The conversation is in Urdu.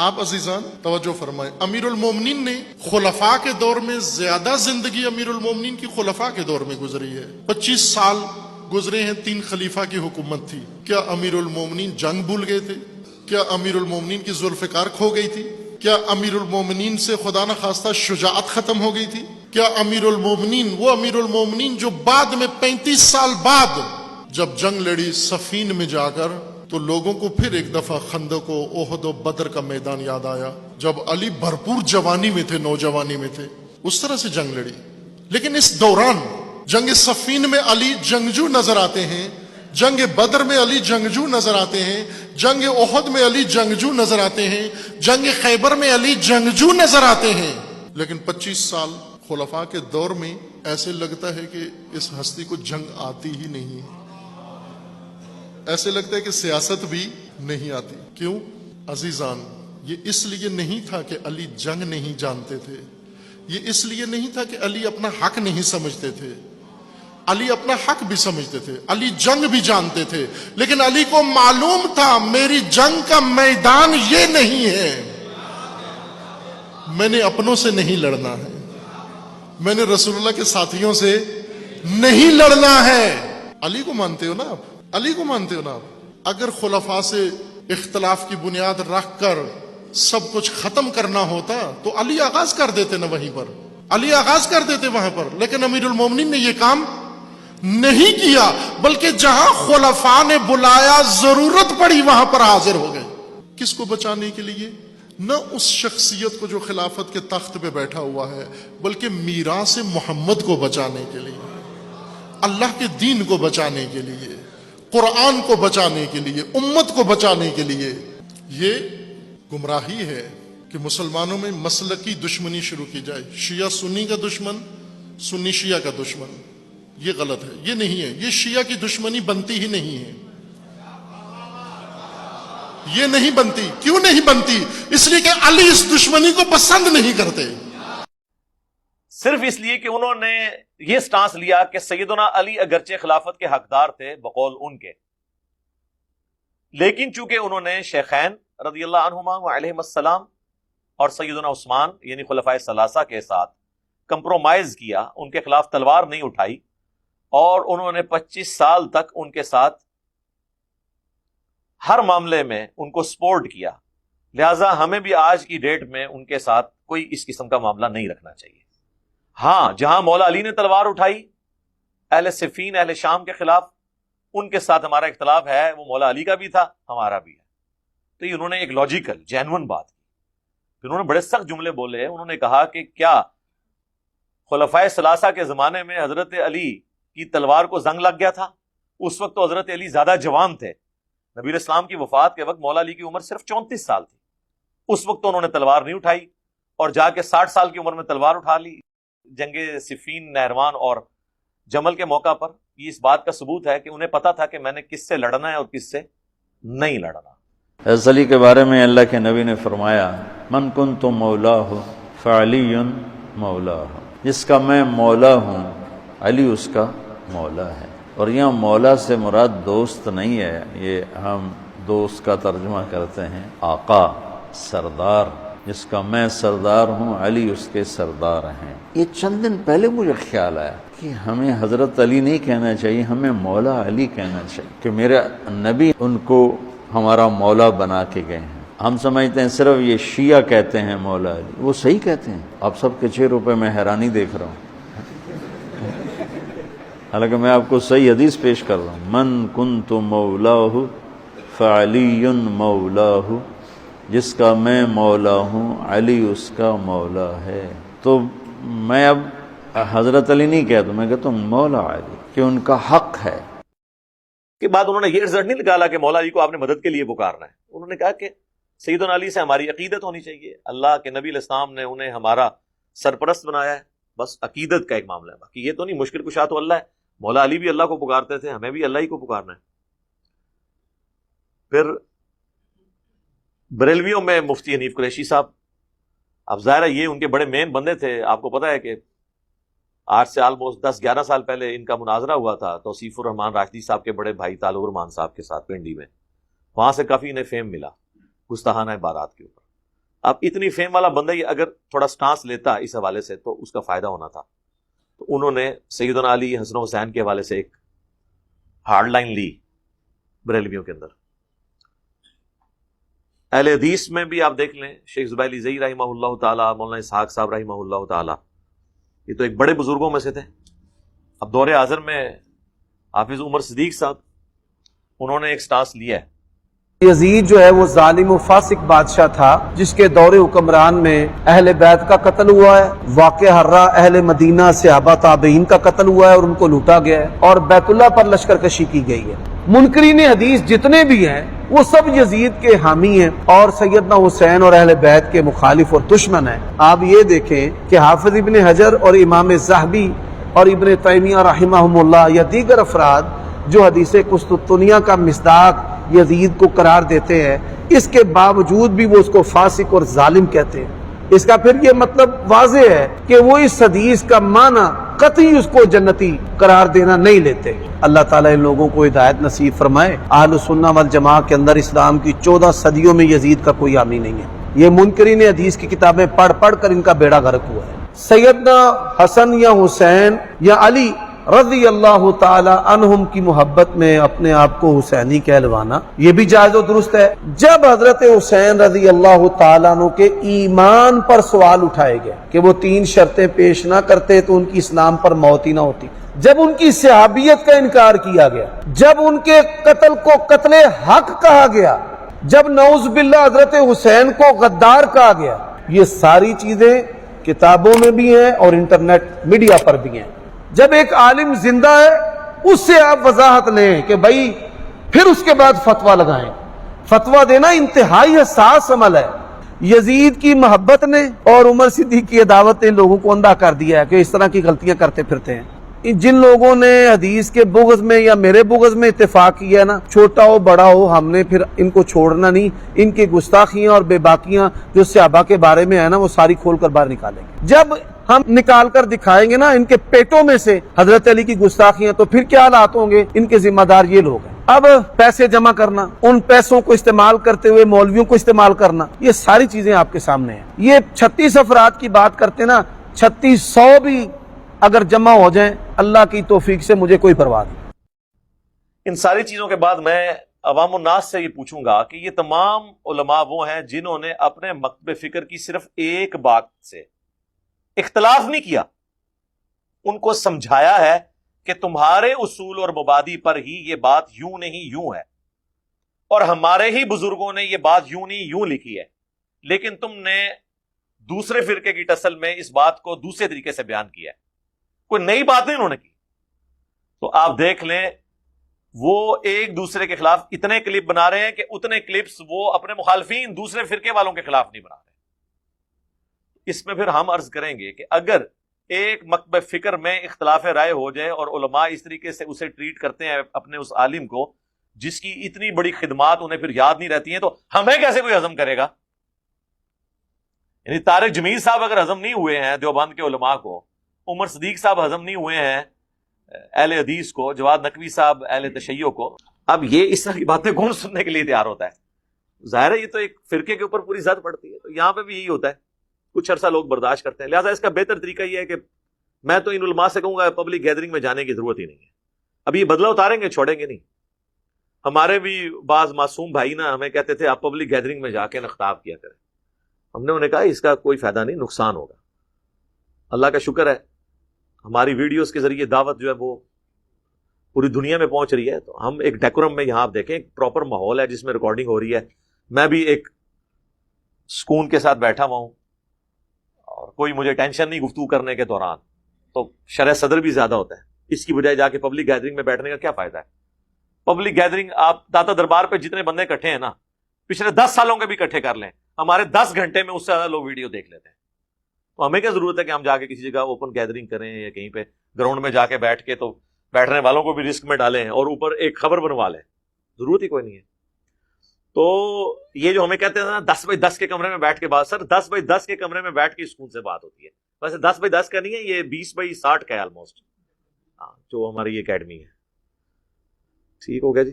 آپ عزیزان توجہ فرمائیں، امیر المومنین نے خلفاء کے دور میں زیادہ زندگی امیر المومنین کی خلفاء کے دور میں گزری ہے۔ 25 سال گزرے ہیں، 3 خلیفہ کی حکومت تھی۔ کیا امیر المومنین جنگ بھول گئے تھے؟ کیا امیر المومنین کی ذوالفقار کھو گئی تھی؟ کیا امیر المومنین سے خدا نخواستہ شجاعت ختم ہو گئی تھی؟ کیا امیر المومنین، وہ امیر المومنین جو بعد میں 35 سال بعد جب جنگ لڑی صفین میں جا کر، تو لوگوں کو پھر ایک دفعہ خندق و احد و بدر کا میدان یاد آیا، جب علی بھرپور جوانی میں تھے، نوجوانی میں تھے، اس طرح سے جنگ لڑی۔ لیکن اس دوران جنگ صفین میں علی جنگجو نظر آتے ہیں، جنگ بدر میں علی جنگجو نظر آتے ہیں، جنگ احد میں علی جنگجو نظر آتے ہیں، جنگ خیبر میں علی جنگجو نظر آتے ہیں۔ لیکن 25 سال خلفاء کے دور میں ایسے لگتا ہے کہ اس ہستی کو جنگ آتی ہی نہیں ہے، ایسے لگتا ہے کہ سیاست بھی نہیں آتی۔ کیوں عزیزان؟ یہ اس لیے نہیں تھا کہ علی جنگ نہیں جانتے تھے، یہ اس لیے نہیں تھا کہ علی اپنا حق نہیں سمجھتے تھے، علی اپنا حق بھی سمجھتے تھے، علی جنگ بھی جانتے تھے، لیکن علی کو معلوم تھا میری جنگ کا میدان یہ نہیں ہے، میں نے اپنوں سے نہیں لڑنا ہے، میں نے رسول اللہ کے ساتھیوں سے نہیں لڑنا ہے۔ علی کو مانتے ہو نا آپ؟ علی کو مانتے ہو نا آپ؟ اگر خلفاء سے اختلاف کی بنیاد رکھ کر سب کچھ ختم کرنا ہوتا تو علی آغاز کر دیتے نا، وہیں پر علی آغاز کر دیتے وہاں پر۔ لیکن امیر المومنین نے یہ کام نہیں کیا، بلکہ جہاں خلفاء نے بلایا، ضرورت پڑی، وہاں پر حاضر ہو گئے۔ کس کو بچانے کے لیے؟ نہ اس شخصیت کو جو خلافت کے تخت پہ بیٹھا ہوا ہے، بلکہ میراث محمد کو بچانے کے لیے، اللہ کے دین کو بچانے کے لیے، قرآن کو بچانے کے لیے، امت کو بچانے کے لیے۔ یہ گمراہی ہے کہ مسلمانوں میں مسلکی دشمنی شروع کی جائے، شیعہ سنی کا دشمن، سنی شیعہ کا دشمن۔ یہ غلط ہے، یہ نہیں ہے، یہ شیعہ کی دشمنی بنتی ہی نہیں ہے، یہ نہیں بنتی۔ کیوں نہیں بنتی؟ اس لیے کہ علی اس دشمنی کو پسند نہیں کرتے، صرف اس لیے کہ انہوں نے یہ سٹانس لیا کہ سیدنا علی اگرچہ خلافت کے حقدار تھے بقول ان کے، لیکن چونکہ انہوں نے شیخین رضی اللہ عنہما وعلیہم السلام اور سیدنا عثمان یعنی خلفائے ثلاثہ کے ساتھ کمپرومائز کیا، ان کے خلاف تلوار نہیں اٹھائی، اور انہوں نے 25 سال تک ان کے ساتھ ہر معاملے میں ان کو سپورٹ کیا، لہٰذا ہمیں بھی آج کی ڈیٹ میں ان کے ساتھ کوئی اس قسم کا معاملہ نہیں رکھنا چاہیے۔ ہاں، جہاں مولا علی نے تلوار اٹھائی اہل صفین، اہل شام کے خلاف، ان کے ساتھ ہمارا اختلاف ہے، وہ مولا علی کا بھی تھا، ہمارا بھی ہے۔ تو یہ انہوں نے ایک لاجیکل جینون بات کی۔ پھر انہوں نے بڑے سخت جملے بولے، انہوں نے کہا کہ کیا خلفائے ثلاثہ کے زمانے میں حضرت علی کی تلوار کو زنگ لگ گیا تھا؟ اس وقت تو حضرت علی زیادہ جوان تھے، نبی اسلام کی وفات کے وقت مولا علی کی عمر صرف 34 سال تھی، اس وقت تو انہوں نے تلوار نہیں اٹھائی، اور جا کے 60 سال کی عمر میں تلوار اٹھا لی جنگ صفین، نہروان اور جمل کے موقع پر۔ یہ اس بات کا ثبوت ہے کہ انہیں پتا تھا کہ میں نے کس سے لڑنا ہے اور کس سے نہیں لڑنا۔ حضرت علی کے بارے میں اللہ کے نبی نے فرمایا، من کنت مولاہ فعلی مولاہ، جس کا میں مولا ہوں علی اس کا مولا ہے۔ اور یہاں مولا سے مراد دوست نہیں ہے، یہ ہم دوست کا ترجمہ کرتے ہیں آقا، سردار، جس کا میں سردار ہوں علی اس کے سردار ہیں۔ یہ چند دن پہلے مجھے خیال آیا کہ ہمیں حضرت علی نہیں کہنا چاہیے، ہمیں مولا علی کہنا چاہیے، کہ میرے نبی ان کو ہمارا مولا بنا کے گئے ہیں۔ ہم سمجھتے ہیں صرف یہ شیعہ کہتے ہیں مولا علی، وہ صحیح کہتے ہیں۔ آپ سب کے 6 روپے میں حیرانی دیکھ رہا ہوں، حالانکہ میں آپ کو صحیح حدیث پیش کر رہا ہوں، من کنت مولاہ فعلی مولاہ، جس کا میں مولا ہوں علی اس کا مولا ہے۔ تو میں اب حضرت علی نہیں کہتا، میں کہتا ہوں مولا علی، کہ ان کا حق ہے۔ کے بعد انہوں نے یہ رزلٹ نہیں نکالا کہ مولا علی کو آپ نے مدد کے لیے پکارنا ہے، انہوں نے کہا کہ سیدنا علی سے ہماری عقیدت ہونی چاہیے، اللہ کے نبی علیہ السلام نے انہیں ہمارا سرپرست بنایا ہے، بس عقیدت کا ایک معاملہ ہے، باقی یہ تو نہیں۔ مشکل کشا تو اللہ ہے، مولا علی بھی اللہ کو پکارتے تھے، ہمیں بھی اللہ ہی کو پکارنا ہے۔ پھر بریلویوں میں مفتی حنیف قریشی صاحب، اب ظاہر ہے یہ ان کے بڑے مین بندے تھے، آپ کو پتا ہے کہ آج سے آلموسٹ 10-11 سال پہلے ان کا مناظرہ ہوا تھا توصیف الرحمان راشدی صاحب کے بڑے بھائی طالب الرحمان صاحب کے ساتھ پنڈی میں، وہاں سے کافی انہیں فیم ملا گستاخانہ عبارات کے اوپر۔ اب اتنی فیم والا بندہ ہی اگر تھوڑا سٹانس لیتا اس حوالے سے تو اس کا فائدہ ہونا تھا. تو انہوں نے سیدنا علی حسن و حسین کے حوالے سے ایک ہارڈ لائن لی بریلویوں کے اندر. اہل حدیث میں بھی آپ دیکھ لیں، شیخ زبیلی زئی رحمہ اللہ تعالیٰ، مولانا اسحاق صاحب رحمہ اللہ تعالیٰ، یہ تو ایک بڑے بزرگوں میں سے تھے. اب دور حاضر میں حافظ عمر صدیق صاحب، انہوں نے ایک سٹانس لیا ہے. یزید جو ہے وہ ظالم و فاسق بادشاہ تھا جس کے دور حکمران میں اہل بیت کا قتل ہوا ہے، واقع حرہ اہل مدینہ صحابہ تابعین کا قتل ہوا ہے اور ان کو لوٹا گیا ہے، اور بیت اللہ پر لشکر کشی کی گئی ہے. منکرین حدیث جتنے بھی ہیں وہ سب یزید کے حامی ہیں اور سیدنا حسین اور اہل بیت کے مخالف اور دشمن ہیں. آپ یہ دیکھیں کہ حافظ ابن حجر اور امام ذہبی اور ابن تیمیہ رحمہم اللہ یا دیگر افراد جو حدیث قسطنطنیہ کا مصداق یزید کو قرار دیتے ہیں، اس کے باوجود بھی وہ اس کو فاسق اور ظالم کہتے ہیں. اس کا پھر یہ مطلب واضح ہے کہ وہ اس حدیث کا معنی قطعی اس کو جنتی قرار دینا نہیں لیتے. اللہ تعالیٰ ان لوگوں کو ہدایت نصیب فرمائے. اہل سنہ والجماعت کے اندر اسلام کی 14 صدیوں میں یزید کا کوئی حامی نہیں ہے. یہ منکرین حدیث کی کتابیں پڑھ پڑھ کر ان کا بیڑا غرق ہوا ہے. سیدنا حسن یا حسین یا علی رضی اللہ تعالی عنہم کی محبت میں اپنے آپ کو حسینی کہلوانا یہ بھی جائز و درست ہے. جب حضرت حسین رضی اللہ تعالیٰ عنہ کے ایمان پر سوال اٹھائے گئے کہ وہ 3 شرطیں پیش نہ کرتے تو ان کی اسلام پر موت ہی نہ ہوتی، جب ان کی صحابیت کا انکار کیا گیا، جب ان کے قتل کو قتل حق کہا گیا، جب نعوذ باللہ حضرت حسین کو غدار کہا گیا، یہ ساری چیزیں کتابوں میں بھی ہیں اور انٹرنیٹ میڈیا پر بھی ہیں. جب ایک عالم زندہ ہے اس سے آپ وضاحت لیں کہ بھائی پھر اس کے بعد فتویٰ لگائیں. فتویٰ دینا انتہائی حساس عمل ہے. یزید کی محبت نے اور عمر صدیق کی عداوت نے لوگوں کو اندھا کر دیا ہے کہ اس طرح کی غلطیاں کرتے پھرتے ہیں. جن لوگوں نے حدیث کے بغض میں یا میرے بغض میں اتفاق کیا نا، چھوٹا ہو بڑا ہو، ہم نے پھر ان کو چھوڑنا نہیں. ان کی گستاخیاں اور بے باکیاں جو صحابہ کے بارے میں ہے نا وہ ساری کھول کر باہر نکالیں گے. جب ہم نکال کر دکھائیں گے نا ان کے پیٹوں میں سے حضرت علی کی گستاخیاں، تو پھر کیا حالات ہوں گے. ان کے ذمہ دار یہ لوگ ہیں. اب پیسے جمع کرنا، ان پیسوں کو استعمال کرتے ہوئے مولویوں کو استعمال کرنا، یہ ساری چیزیں آپ کے سامنے ہیں. یہ 36 افراد کی بات کرتے نا، 3600 بھی اگر جمع ہو جائیں اللہ کی توفیق سے مجھے کوئی پرواہ نہیں. ان ساری چیزوں کے بعد میں عوام الناس سے یہ پوچھوں گا کہ یہ تمام علماء وہ ہیں جنہوں نے اپنے مکتب فکر کی صرف ایک بات سے اختلاف نہیں کیا، ان کو سمجھایا ہے کہ تمہارے اصول اور مبادی پر ہی یہ بات یوں نہیں یوں ہے، اور ہمارے ہی بزرگوں نے یہ بات یوں نہیں یوں لکھی ہے، لیکن تم نے دوسرے فرقے کی ٹسل میں اس بات کو دوسرے طریقے سے بیان کیا ہے. کوئی نئی بات نہیں انہوں نے کی. تو آپ دیکھ لیں وہ ایک دوسرے کے خلاف اتنے کلپ بنا رہے ہیں کہ اتنے کلپس وہ اپنے مخالفین دوسرے فرقے والوں کے خلاف نہیں بنا رہے. اس میں پھر ہم عرض کریں گے کہ اگر ایک مکتب فکر میں اختلاف رائے ہو جائے اور علماء اس طریقے سے اسے ٹریٹ کرتے ہیں اپنے اس عالم کو جس کی اتنی بڑی خدمات انہیں پھر یاد نہیں رہتی ہیں، تو ہمیں کیسے کوئی ہضم کرے گا؟ یعنی طارق جمیل صاحب اگر ہضم نہیں ہوئے ہیں دیوبند کے علماء کو، عمر صدیق صاحب ہضم نہیں ہوئے ہیں اہل حدیث کو، جواد نقوی صاحب اہل تشیع کو، اب یہ اس طرح کی باتیں کون سننے کے لیے تیار ہوتا ہے؟ ظاہر ہے یہ تو ایک فرقے کے اوپر پوری زد پڑتی ہے. تو یہاں پہ بھی یہی ہوتا ہے، کچھ عرصہ لوگ برداشت کرتے ہیں. لہٰذا اس کا بہتر طریقہ یہ ہے کہ میں تو ان علماء سے کہوں گا پبلک گیدرنگ میں جانے کی ضرورت ہی نہیں ہے. اب یہ بدلہ اتاریں گے، چھوڑیں گے نہیں. ہمارے بھی بعض معصوم بھائی نا ہمیں کہتے تھے آپ پبلک گیدرنگ میں جا کے خطاب کیا کریں. ہم نے انہیں کہا اس کا کوئی فائدہ نہیں، نقصان ہوگا. اللہ کا شکر ہے ہماری ویڈیوز کے ذریعے دعوت جو ہے وہ پوری دنیا میں پہنچ رہی ہے. تو ہم ایک ڈیکورم میں یہاں آپ دیکھیں ایک پراپر ماحول ہے جس میں ریکارڈنگ ہو رہی ہے. میں بھی ایک سکون کے ساتھ بیٹھا ہوا ہوں اور کوئی مجھے ٹینشن نہیں گفتگو کرنے کے دوران. تو شرح صدر بھی زیادہ ہوتا ہے. اس کی بجائے جا کے پبلک گیدرنگ میں بیٹھنے کا کیا فائدہ ہے؟ پبلک گیدرنگ آپ داتا دربار پہ جتنے بندے اکٹھے ہیں نا، پچھلے 10 سالوں کے بھی اکٹھے کر لیں، ہمارے 10 گھنٹے میں اس سے زیادہ لوگ ویڈیو دیکھ لیتے ہیں. تو ہمیں کیا ضرورت ہے کہ ہم جا کے کسی جگہ اوپن گیدرنگ کریں یا کہیں پہ گراؤنڈ میں جا کے بیٹھ کے تو بیٹھنے والوں کو بھی رسک میں ڈالیں اور اوپر ایک خبر بنوا لیں؟ ضرورت ہی کوئی نہیں ہے. تو یہ جو ہمیں کہتے ہیں نا 10x10 کے کمرے میں بیٹھ کے بات، سر 10x10 کے کمرے میں بیٹھ کے سکون سے بات ہوتی ہے. ویسے 10x10 کا نہیں ہے، یہ 20x60 کا ہے آلموسٹ، جو ہماری اکیڈمی ہے. ٹھیک ہو گیا جی.